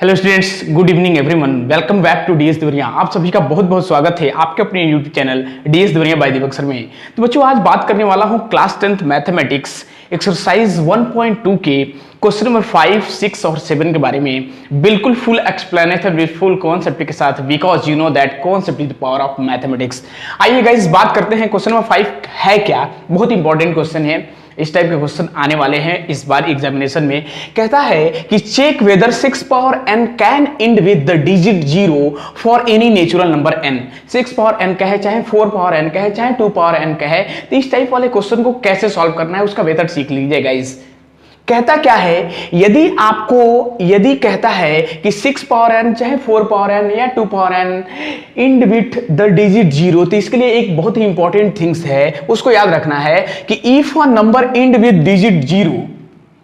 Hello students, good evening everyone. Welcome back to DS Deoria. आप सभी का बहुत बहुत स्वागत है आपके अपने YouTube channel DS Deoria by Deepak sir में। तो बच्चों, आज बात करने वाला हूं क्लास 10th मैथमेटिक्स एक्सरसाइज 1.2 के क्वेश्चन नंबर 5, 6 और 7 के बारे में। बिल्कुल full explanation with full concept के साथ, because you know that concept is the power of mathematics. आइए गाइस, बात करते हैं क्वेश्चन नंबर 5 है क्या। बहुत इंपॉर्टेंट क्वेश्चन है, इस टाइप के क्वेश्चन आने वाले हैं इस बार एग्जामिनेशन में। कहता है कि check whether 6 power n can end with the digit 0 for any natural number n। 6 power n कहे, चाहे 4 पावर n कहे, चाहे 2 पावर n कहे, तो इस टाइप वाले क्वेश्चन को कैसे सॉल्व करना है उसका मेथड सीख लीजिए गाइस। कहता क्या है, यदि कहता है कि 6 पावर n चाहे 4 पावर n या 2 power n end with the digit 0, तो इसके लिए एक बहुत ही इंपॉर्टेंट थिंग्स है, उसको याद रखना है कि if a number end with digit 0,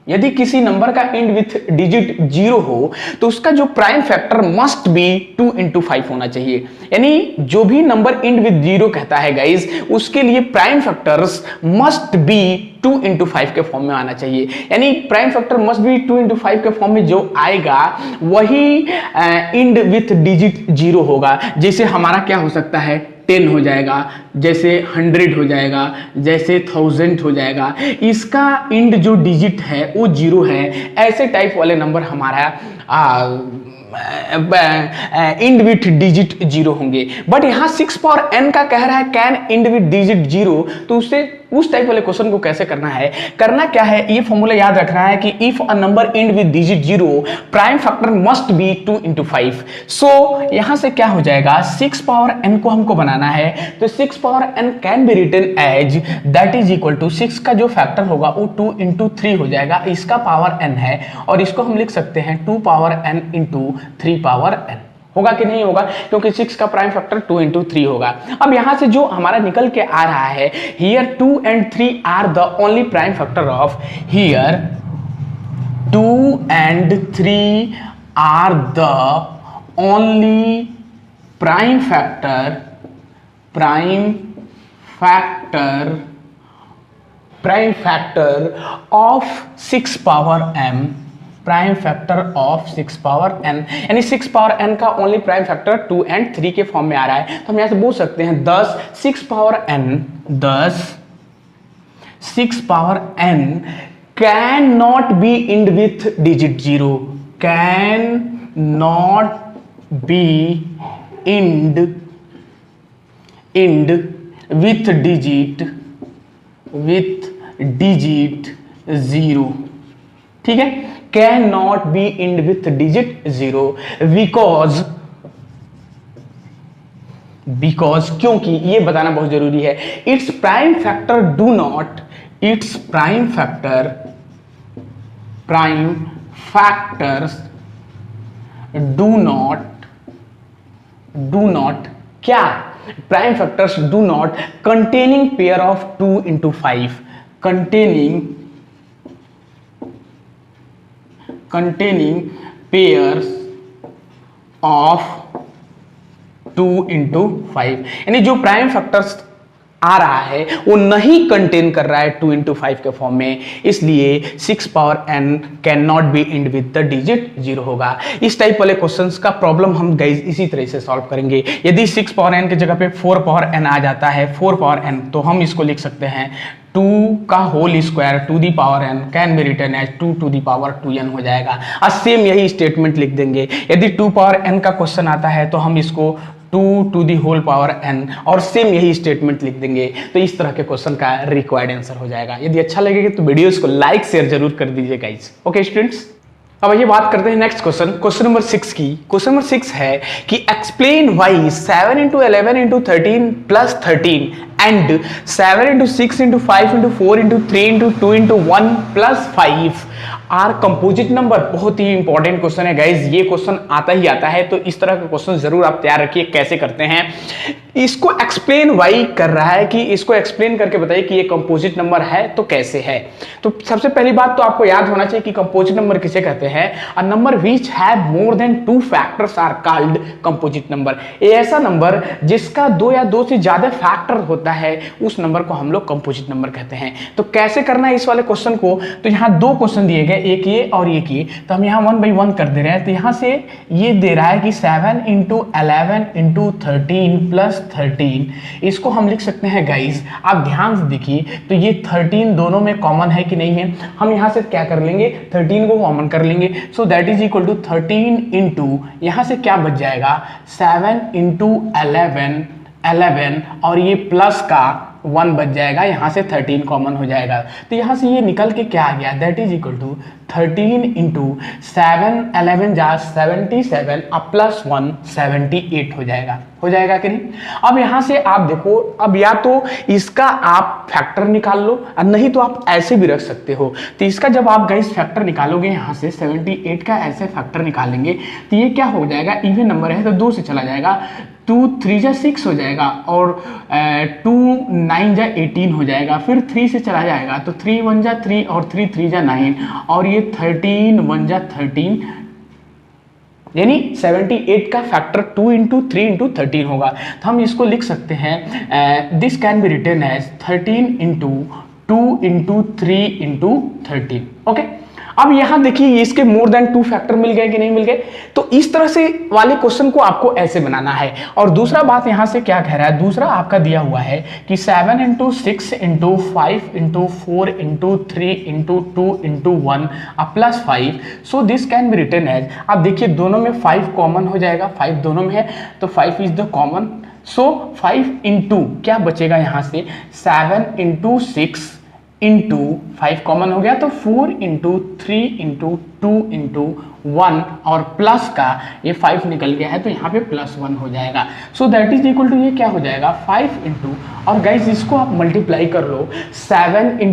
यदि किसी नंबर का इंड विथ डिजिट 0 हो तो उसका जो prime factor must be 2 into 5 होना चाहिए। यानी जो भी नंबर इंड विथ 0 कहता है गाइज, उसके लिए prime factors must be 2 into 5 के फॉर्म में आना चाहिए। यानी prime factor must be 2 into 5 के फॉर्म में जो आएगा वही इंड विथ डिजिट 0 होगा। जैसे हमारा क्या हो सकता है, 10 हो जाएगा, जैसे 100 हो जाएगा, जैसे 1000 हो जाएगा। इसका इंड जो डिजिट है वो 0 है। ऐसे टाइप वाले नंबर हमारा इंड विथ डिजिट 0 होंगे। बट यहां 6 पावर n का कह रहा है कैन इंड विथ डिजिट 0, तो उससे उस टाइप वाले क्वेश्चन को कैसे करना है, करना क्या है, ये फॉर्मूला याद रखना है कि if a number end with digit 0 prime factor must be 2 into 5। So यहां से क्या हो जाएगा, 6 पावर n को हमको बनाना है, तो 6 power n can be written as that is equal to 6 का जो फैक्टर होगा वो 2 into 3 हो जाएगा। इसका पावर n है और इसको हम लिख सकते हैं 2 power n into 3 power n। होगा कि नहीं होगा, क्योंकि 6 का प्राइम फैक्टर 2 into 3 होगा। अब यहां से जो हमारा निकल के आ रहा है, here 2 and 3 are the only prime factor of, here 2 and 3 are the only prime factor of 6 power m, prime factor of 6 power n। यानी 6 पावर n का ओनली प्राइम फैक्टर 2 and 3 के फॉर्म में आ रहा है। तो हम यहां से बोल सकते हैं 6 power n can not be end with digit 0, can not be end with digit 0। ठीक है, can not be end with digit 0 because क्योंकि ये बताना बहुत जरूरी है, it's prime factors do not क्या, prime factors do not containing pair of 2 into 5, containing pairs of 2 into 5। यानी जो प्राइम फैक्टर्स आ रहा है वो नहीं कंटेन कर रहा है 2 into 5 के फॉर्म में, इसलिए 6 power n can not be end with the digit 0 होगा। इस टाइप वाले क्वेश्चंस का प्रॉब्लम हम गाइस इसी तरह से सॉल्व करेंगे। यदि 6 पावर n की जगह पे 4 पावर n आ जाता है, 4 पावर n, तो हम इसको लिख सकते हैं 2 का whole square to the power n can be written as 2 to the power 2n हो जाएगा। और सेम यही स्टेटमेंट लिख देंगे। यदि 2 पावर n का क्वेश्चन आता है तो हम इसको 2 to the whole power n और सेम यही स्टेटमेंट लिख देंगे। तो इस तरह के क्वेश्चन का रिक्वायर्ड आंसर हो जाएगा। यदि अच्छा लगेगा तो वीडियोस को लाइक शेयर जरूर कर दीजिए गाइस। ओके स्टूडेंट्स, अब ये बात करते हैं नेक्स्ट क्वेश्चन नंबर 6 की। क्वेश्चन नंबर 6 है कि explain why 7 into 11 into 13 plus 13 and 7 into 6 into 5 into 4 into 3 into 2 into 1 plus 5 are composite number. बहुत ही इंपॉर्टेंट क्वेश्चन है गाइज, ये क्वेश्चन आता ही आता है, तो इस तरह का क्वेश्चन जरूर आप तैयार रखिए। कैसे करते हैं, इसको एक्सप्लेन वाई कर रहा है कि इसको एक्सप्लेन करके बताइए कि ये कंपोजिट नंबर है तो कैसे है। तो सबसे पहली बात तो आपको याद होना चाहिए कि कंपोजिट नंबर किसे कहते हैं। A number which have more than 2 factors are called composite number. ये ऐसा नंबर जिसका 2 या 2 से ज्यादा फैक्टर होता है उस नंबर को हम लोग कंपोजिट नंबर कहते हैं। तो कैसे करना है इस वाले क्वेश्चन को, तो यहाँ 2 क्वेश्चन दिए गए, एक ये और एक ये, तो हम यहाँ 1 by 1 कर दे रहे हैं। तो यहाँ से ये दे रहा है कि 7 × 11 × 13 + 13, इसको हम लिख सकते हैं गाइस, आप ध्यान से देखिए तो ये 13 दोनों में कॉमन है कि नहीं है। हम यहाँ से क्या कर लेंगे, 13 को कॉमन कर लेंगे। So that is equal to 13 × यहाँ से क्या बच जाएगा 7 × 11 और ये प्लस का 1 बच जाएगा, यहाँ से 13 कॉमन हो जाएगा। तो यहाँ से ये निकल के क्या आ गया, दैट इज इक्वल टू 13 × 7 11 जा 77 अब +1 78 हो जाएगा कि नहीं। अब यहाँ से आप देखो, अब या तो इसका आप फैक्टर निकाल लो और नहीं तो आप ऐसे भी रख सकते हो। तो इसका जब आप गाइस फैक्टर निकालोगे यहाँ से 78 का ऐसे फैक्टर निकालेंगे तो ये क्या हो जाएगा, इवन नंबर है तो 2 से चला जाएगा, 2 3 जा 6 हो जाएगा और 2 9 जा 18 हो जाएगा, फिर 3 से चला जाएगा तो 3 1 जा 3 और 3 3 जा 9 और ये 13 1 जा 13, यानी 78 का फैक्टर 2 × 3 × 13 होगा। तो हम इसको लिख सकते हैं, this can be written as 13 × 2 × 3 × 13। Okay, अब यहां देखिए इसके मोर देन 2 फैक्टर मिल गए कि नहीं मिल गए। तो इस तरह से वाले क्वेश्चन को आपको ऐसे बनाना है। और दूसरा बात यहां से क्या कह रहा है, दूसरा आपका दिया हुआ है कि 7 × 6 × 5 × 4 × 3 × 2 × 1 +5, so this can be written as, आप देखिए दोनों में 5 कॉमन हो जाएगा, 5 दोनों में है तो 5 इज द कॉमन। सो 5 × क्या बचेगा यहाँ से 7 × 6 इंटू 5 कॉमन हो गया तो 4 × 3 × 2 × 1 और प्लस का ये 5 निकल गया है तो यहाँ पे +1 हो जाएगा। So that is equal to ये क्या हो जाएगा 5 × और गाइस इसको आप मल्टीप्लाई कर लो 7 ×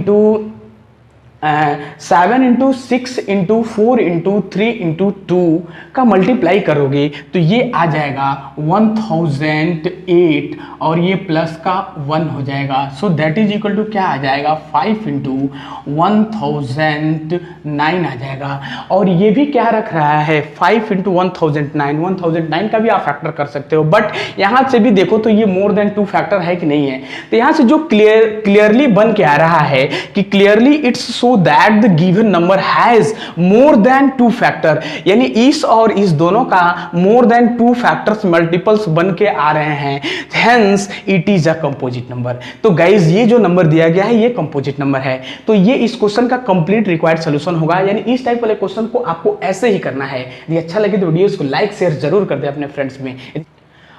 6 × 4 × 3 × 2 का मल्टीप्लाई करोगे तो ये आ जाएगा 1008 और ये प्लस का 1 हो जाएगा। So that is equal to क्या आ जाएगा 5 × 1009 आ जाएगा। और ये भी क्या रख रहा है 5 × 1009 का भी आप फैक्टर कर सकते हो, बट यहाँ से भी देखो तो ये मोर देन 2 फैक्टर है कि नहीं है। तो यहाँ से जो क्लियरली बन के आ रहा है कि clearly it's so that the given number has more than 2 factor, यानी इस और इस दोनों का मोर देन 2 फैक्टर्स मल्टीपल्स बन के आ रहे हैं, hence it is a composite number. तो गाइज ये जो नंबर दिया गया है ये कंपोजिट नंबर है। तो ये इस क्वेश्चन का कंप्लीट रिक्वायर्ड सॉल्यूशन होगा, यानी इस टाइप वाले क्वेश्चन को आपको ऐसे ही करना है। यदि अच्छा लगे तो वीडियो को लाइक शेयर जरूर कर दे अपने फ्रेंड्स में।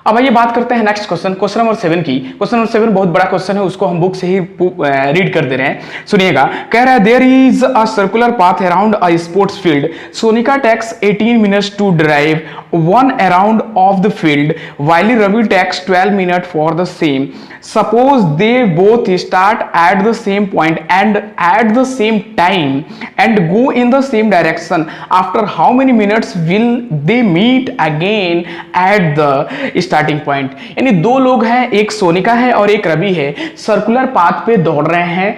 अब आइए बात करते हैं नेक्स्ट क्वेश्चन नंबर 7 की। क्वेश्चन नंबर 7 बहुत बड़ा क्वेश्चन है, उसको हम बुक से ही रीड कर दे रहे हैं। सुनिएगा, कह रहा है there is a circular path around a sports field, Sonika takes 18 minutes to drive 1 around of the field while Ravi takes 12 minutes for the same. Suppose they both start at the same point and at the same time and go in the same direction. After how many minutes will they meet again at the starting point? यानी 2 लोग हैं, एक सोनिका है और एक रवि है, circular path पे दौड़ रहे हैं,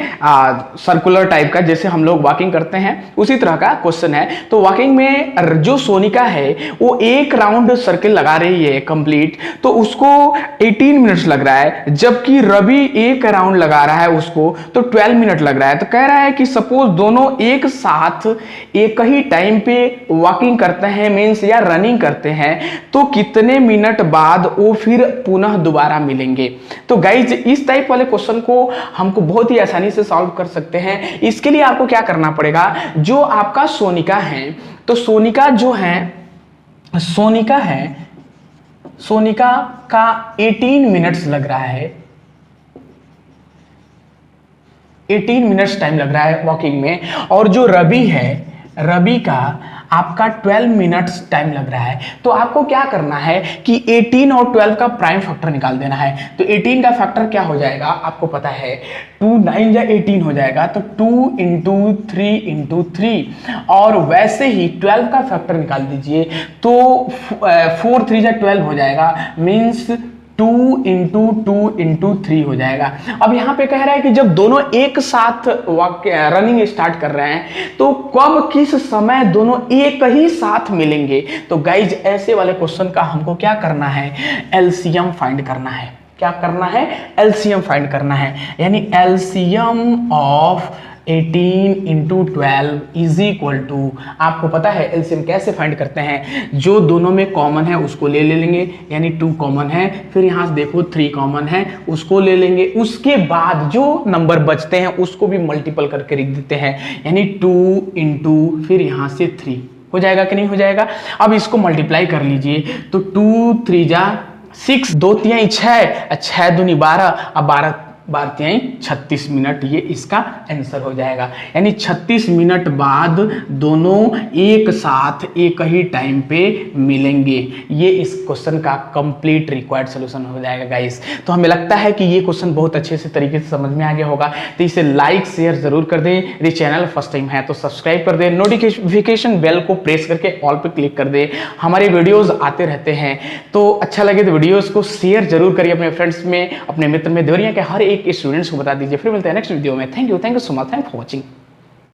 सर्कुलर टाइप का जैसे हम लोग वॉकिंग करते हैं उसी तरह का क्वेश्चन है। तो वॉकिंग में जो सोनिका है वो एक राउंड सर्किल लगा रही है कंप्लीट, तो उसको 18 मिनट्स लग रहा है, जबकि रवि एक राउंड लगा रहा है उसको तो 12 मिनट लग रहा है। तो कह रहा है कि सपोज दोनों एक साथ एक ही टाइम पे वॉकिंग करते हैं मींस या रनिंग करते हैं तो कितने मिनट बाद वो फिर पुनः दोबारा मिलेंगे। तो गाइज इस टाइप वाले क्वेश्चन को हमको बहुत ही आसानी से सॉल्व कर सकते हैं। इसके लिए आपको क्या करना पड़ेगा, जो आपका सोनिका है तो सोनिका जो है सोनिका का 18 मिनट्स लग रहा है, 18 मिनट्स टाइम लग रहा है वॉकिंग में, और जो रवि है रवि का आपका 12 मिनट्स टाइम लग रहा है। तो आपको क्या करना है कि 18 और 12 का प्राइम फैक्टर निकाल देना है। तो 18 का फैक्टर क्या हो जाएगा आपको पता है 2 9 या 18 हो जाएगा, तो 2 × 3 × 3, और वैसे ही 12 का फैक्टर निकाल दीजिए तो 4 3 या 12 हो जाएगा, मीन्स 2 इंटू 2 इंटू 3 हो जाएगा। अब यहाँ पे कह रहा है कि जब दोनों एक साथ रनिंग स्टार्ट कर रहे हैं तो कब किस समय दोनों एक ही साथ मिलेंगे। तो गाइज ऐसे वाले क्वेश्चन का हमको क्या करना है, एलसीएम फाइंड करना है। क्या करना है, एलसीएम फाइंड करना है, यानी LCM of 18 into 12 is equal to, आपको पता है एलसीएम कैसे फाइंड करते हैं, जो दोनों में कॉमन है उसको ले लेंगे, यानी 2 कॉमन है, फिर यहाँ से देखो 3 कॉमन है उसको ले लेंगे, उसके बाद जो नंबर बचते हैं उसको भी मल्टीपल करके लिख देते हैं, यानी 2 इंटू फिर यहाँ से 3 हो जाएगा कि नहीं हो जाएगा। अब इसको मल्टीप्लाई कर लीजिए, तो 2 3 जा 6, 2 3 6, 6 दूनी 12, अब 12 36 मिनट, ये इसका आंसर हो जाएगा। यानी 36 मिनट बाद दोनों एक साथ एक ही टाइम पे मिलेंगे। ये इस क्वेश्चन का कंप्लीट रिक्वायर्ड सॉल्यूशन हो जाएगा गाइस। तो हमें लगता है कि ये क्वेश्चन बहुत अच्छे से तरीके से समझ में आ गया होगा, तो इसे लाइक शेयर जरूर कर दें। यदि चैनल फर्स्ट टाइम है तो सब्सक्राइब कर दें, नोटिफिकेशन बेल को प्रेस करके ऑल पे क्लिक कर दें। हमारे वीडियोज आते रहते हैं, तो अच्छा लगे तो वीडियोज को शेयर जरूर करिए अपने फ्रेंड्स में, अपने मित्र में, देवरिया के हर एक स्टूडेंट्स को बता दीजिए। फिर मिलते हैं नेक्स्ट वीडियो में। Thank you so much, thank for watching.